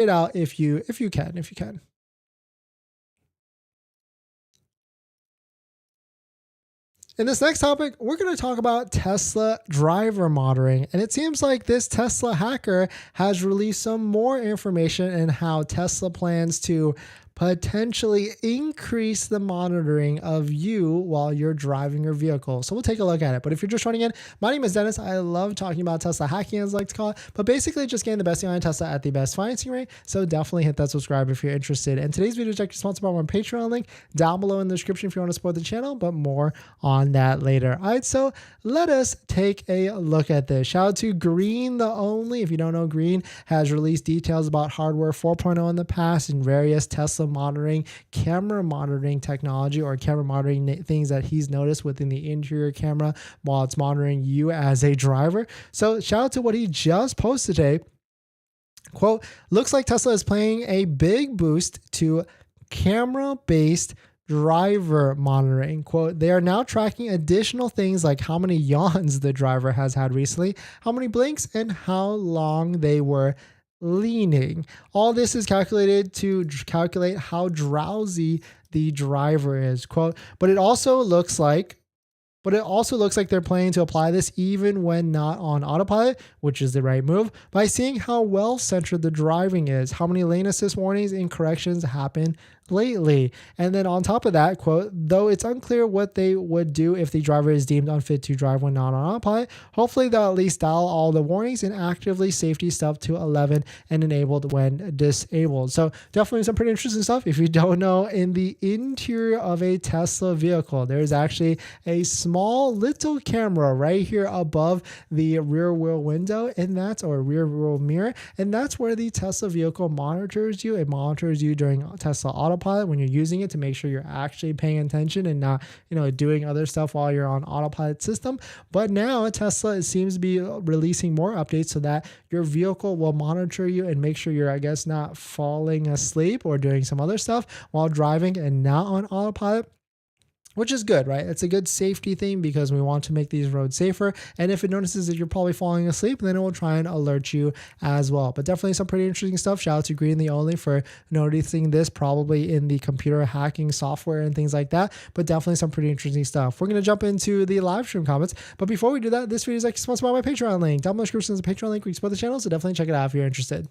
it out if you can. In this next topic, we're going to talk about Tesla driver monitoring. And it seems like this Tesla hacker has released some more information on how Tesla plans to potentially increase the monitoring of you while you're driving your vehicle. So we'll take a look at it. But if you're just joining in, my name is Dennis. I love talking about Tesla hacking, as I like to call it, but basically just getting the best deal on Tesla at the best financing rate. So definitely hit that subscribe if you're interested. And today's video is actually sponsored by my Patreon link down below in the description if you want to support the channel, but more on that later. All right, so let us take a look at this. Shout out to Green the Only. If you don't know, Green has released details about hardware 4.0 in the past and various Tesla monitoring, camera monitoring technology, or camera monitoring things that he's noticed within the interior camera while it's monitoring you as a driver. So shout out to what he just posted today. Quote, looks like Tesla is playing a big boost to camera-based driver monitoring. Quote, they are now tracking additional things like how many yawns the driver has had recently, how many blinks, and how long they were leaning. All this is calculated to calculate how drowsy the driver is. Quote, but it also looks like they're planning to apply this even when not on autopilot, which is the right move, by seeing how well centered the driving is, how many lane assist warnings and corrections happen lately. And then on top of that, quote, though it's unclear what they would do if the driver is deemed unfit to drive when not on autopilot, hopefully they'll at least dial all the warnings and actively safety stuff to 11 and enabled when disabled. So definitely some pretty interesting stuff. If you don't know, in the interior of a Tesla vehicle, there's actually a small little camera right here above the rear wheel window, and that's, or rear wheel mirror, and that's where the Tesla vehicle monitors you. It monitors you during Tesla autopilot when you're using it to make sure you're actually paying attention and not, doing other stuff while you're on autopilot system. But now Tesla seems to be releasing more updates so that your vehicle will monitor you and make sure you're, I guess, not falling asleep or doing some other stuff while driving and not on autopilot, which is good, right? It's a good safety thing because we want to make these roads safer. And if it notices that you're probably falling asleep, then it will try and alert you as well. But definitely some pretty interesting stuff. Shout out to Green the Only for noticing this, probably in the computer hacking software and things like that. But definitely some pretty interesting stuff. We're going to jump into the live stream comments. But before we do that, this video is actually sponsored by my Patreon link. Down below in the description is a Patreon link where you support the channel. So definitely check it out if you're interested.